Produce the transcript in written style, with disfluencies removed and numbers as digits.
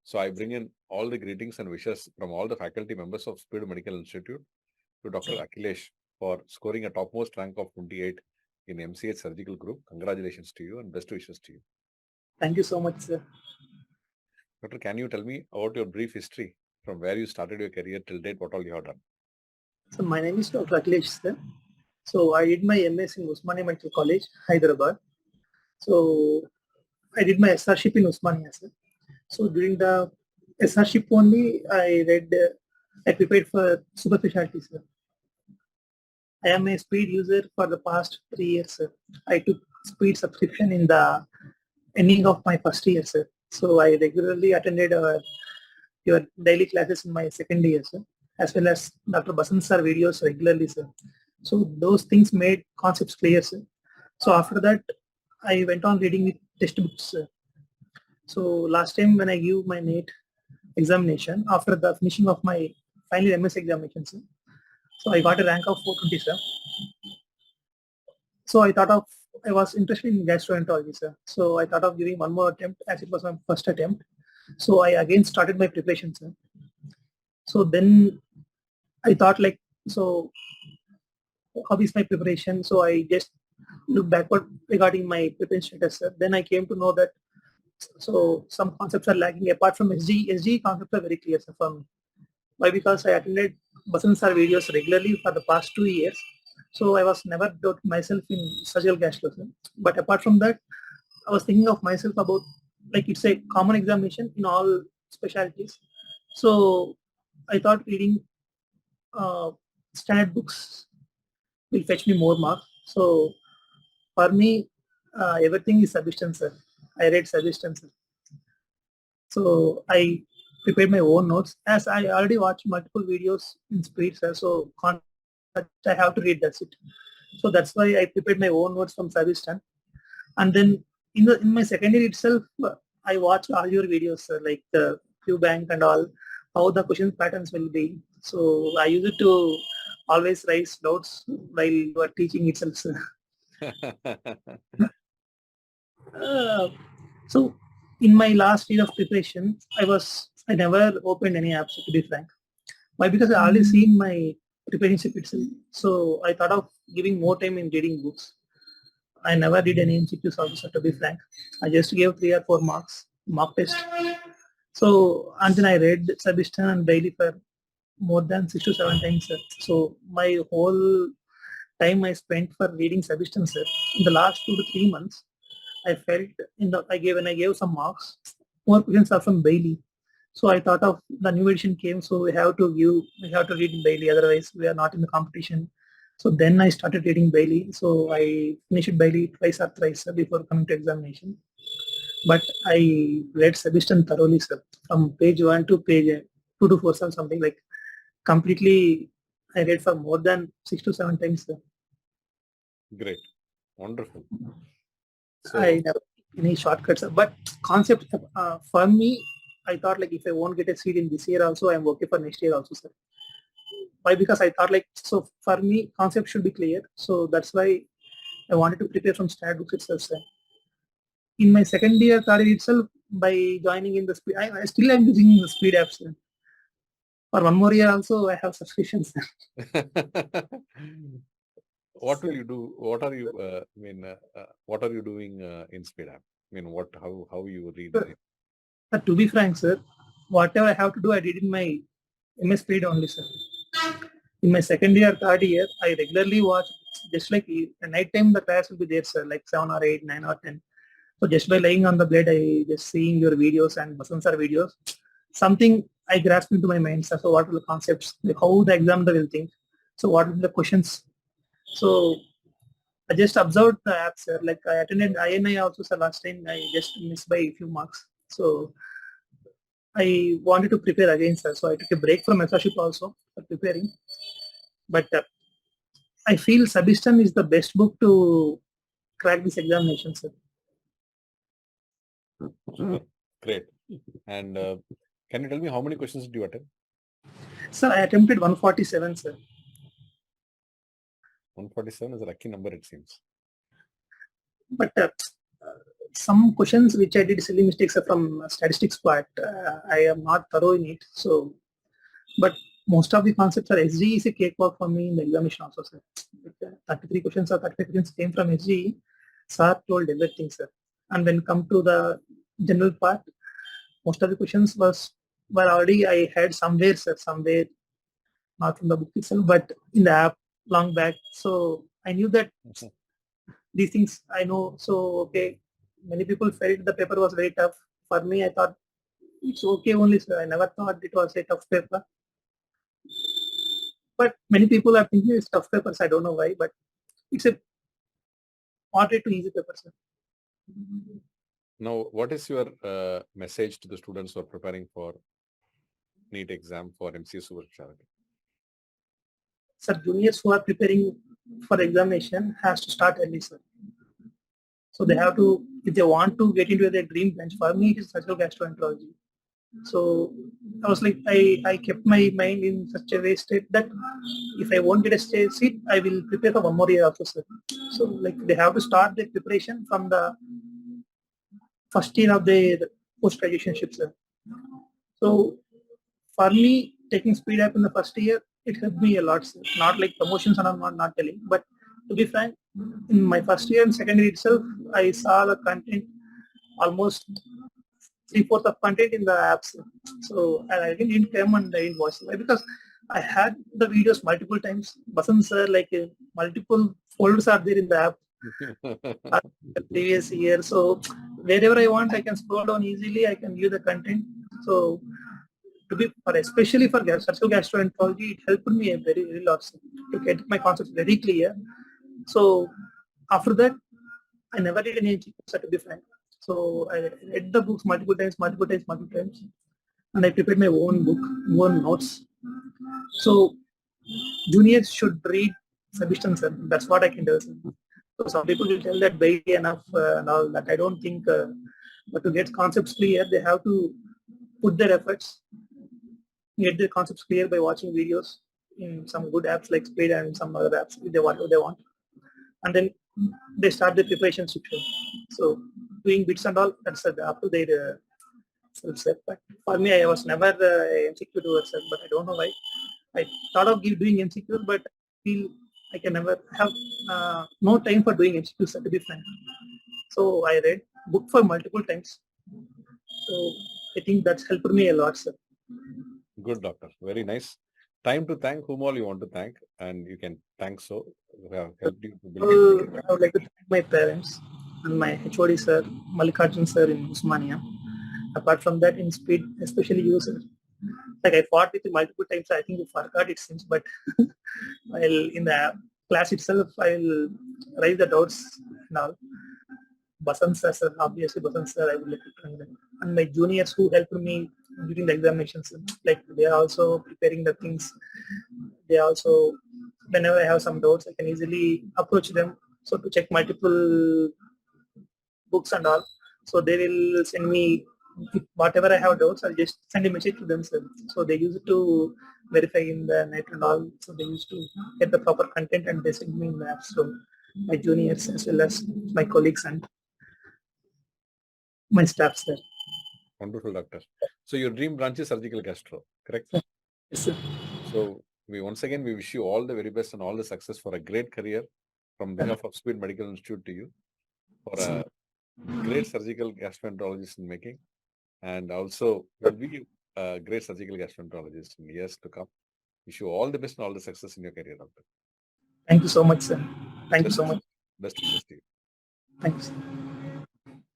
So I bring in all the greetings and wishes from all the faculty members of Speed Medical Institute to Dr. Akhilesh for scoring a topmost rank of 28 in MCH surgical group. Congratulations to you and best wishes to you. Thank you so much, sir. Doctor, can you tell me about your brief history from where you started your career till date, what all you have done? So my name is Dr. Akhilesh, sir. So I did my MS in Usmania Medical College, Hyderabad. So I did my SRship in Usmania, sir. So during the SRship only, I prepared for Super Speciality, sir. I am a Speed user for the past 3 years, sir. I took Speed subscription in the ending of my first year, sir. So I regularly attended your daily classes in my second year, sir, as well as Dr. Basant sir videos regularly, sir. So those things made concepts clear, sir. So after that, I went on reading with textbooks, sir. So last time when I gave my NEET examination, after the finishing of my final MS examination, sir, so I got a rank of 420, sir. So I was interested in gastroenterology, sir. So I thought of giving one more attempt as it was my first attempt. So I again started my preparation, sir. So then I thought like, so how is my preparation? So I just looked backward regarding my preparation status, sir. Then I came to know that so some concepts are lacking apart from SG concepts are very clear, sir, for me. Why? Because I attended Basant sir videos regularly for the past 2 years. So I was never doubting myself in surgical gastro, sir. But apart from that, I was thinking of myself about like it's a common examination in all specialties. So I thought reading standard books will fetch me more marks. So for me, everything is substance, sir. I read substance. So I prepared my own notes as I already watched multiple videos in speed, sir. So I have to read, that's it. So that's why I prepared my own notes from Savistan. And then in my second year itself, I watched all your videos, sir, like the QBank and all, how the question patterns will be. So I use it to always raise notes while you are teaching itself, sir. So in my last year of preparation, I never opened any apps, to be frank. Why? Because I already seen my preparation itself. So I thought of giving more time in reading books. I never did any MCQs also, to be frank. I just gave 3 or 4 marks, mock test. So, and then I read Subistan and daily for more than 6 to 7 times, sir. So my whole time I spent for reading Subistan, sir, in the last 2 to 3 months, I felt when I gave some marks, more questions are from Bailey. So I thought of the new edition came, so we have to read in Bailey, otherwise we are not in the competition. So then I started reading Bailey. So I finished Bailey twice or thrice, sir, before coming to examination. But I read Subistan thoroughly, sir, from page 1 to page 2 to 4, something like completely. I read for more than 6 to 7 times, sir. Great, wonderful. So, I never any shortcuts, but concept for me, I thought like if I won't get a seat in this year also, I'm okay for next year also, sir. Why? Because I thought like, so for me, concept should be clear. So that's why I wanted to prepare from standard books itself, sir. In my second year, third year itself, by joining in the speed, I still am using the speed apps, sir. For one more year also, I have subscriptions. what will you do? What are you? What are you doing in speed app? I mean, how you read? To be frank, sir, whatever I have to do, I did in my MS speed only, sir. In my second year, third year, I regularly watch, just like at night time, the class will be there, sir, like 7 or 8, 9 or 10. So just by laying on the bed, I just seeing your videos and Basant sir videos, something I grasp into my mind, sir. So what are the concepts, like how the examiner will think. So what are the questions? So I just observed the app, sir. Like I attended INI also, sir, last time. I just missed by a few marks. So I wanted to prepare again, sir. So I took a break from SRship also for preparing. But I feel Subistan is the best book to crack this examination, sir. Great. And can you tell me how many questions did you attempt? Sir, I attempted 147, sir. 147 is a lucky number, it seems. But some questions which I did silly mistakes are from statistics part. I am not thorough in it. So, but most of the concepts are SGE is a cakewalk for me in the examination also, sir. 33 questions or 35 questions came from SGE. Sir told everything, sir. And when come to the general part, most of the questions were already I had somewhere, sir, somewhere, not from the book itself, but in the app long back. So I knew that these things I know. So okay, many people felt the paper was very tough. For me, I thought it's okay only, sir. I never thought it was a tough paper. But many people are thinking it's tough papers. I don't know why, but it's a moderate to easy paper, sir. Now, what is your message to the students who are preparing for NEET exam for MCA Super Speciality? Sir, juniors who are preparing for examination has to start early, sir. So they have to, if they want to get into their dream branch, for me it is surgical gastroenterology. So I was like, I kept my mind in such a way state that if I won't get a seat, I will prepare for one more year also, sir. So like they have to start their preparation from the first year of their post-graduation ship, sir. So for me, taking speed up in the first year, it helped me a lot, sir. Not like promotions and I'm not telling, but to be frank, in my first year and second year itself, I saw the content almost 3/4 of content in the apps. So I didn't come and I didn't watch it because I had the videos multiple times. Basant sir, like multiple folders are there in the app. Previous year, so wherever I want, I can scroll down easily. I can view the content. So especially for surgical gastroenterology, it helped me a very lot to get my concepts very clear. So after that, I never did any MCQs, to be frank. So I read the books multiple times, and I prepared my own book, own notes. So juniors should read substance, sir. That's what I can tell, sir. So some people will tell that barely enough and all that. I don't think, but to get concepts clear, they have to put their efforts, get their concepts clear by watching videos in some good apps like Speed and some other apps if they want what they want. And then they start their preparation section. So doing bits and all, that's up to their self-set. But for me, I was never MCQ doer, but I don't know why. I thought of doing MCQs, but I feel I can never have no time for doing MCQs, to be frank. So I read book for multiple times. So I think that's helped me a lot, sir. Good, doctor. Very nice. Time to thank whom all you want to thank, and you can thank so who have helped you to build. I would like to thank my parents and my HOD sir, Mallikarjun sir in Usmania. Apart from that, in Speed, especially you, sir. Like I fought with you multiple times. I think you forgot it since, but while in the class itself, I'll raise the doubts and all. Basant sir, obviously Basant sir, I would like to thank them. And my juniors who helped me during the examinations, like they are also preparing the things. They also, whenever I have some doubts, I can easily approach them. So to check multiple books and all. So they will send me whatever I have doubts. I'll just send a message to them, sir. So they use it to verify in the net and all. So they used to get the proper content and they send me in the app. So my juniors as well as my colleagues and my staff, sir. Wonderful, doctor. So your dream branch is surgical gastro, correct? Yes, sir. So we wish you all the very best and all the success for a great career from behalf of Speed Medical Institute to you for a great surgical gastroenterologist in making, and also will be a great surgical gastroenterologist in years to come. Wish you all the best and all the success in your career, doctor. Thank you so much, sir. Thank you so much. Best wishes to you. Thanks.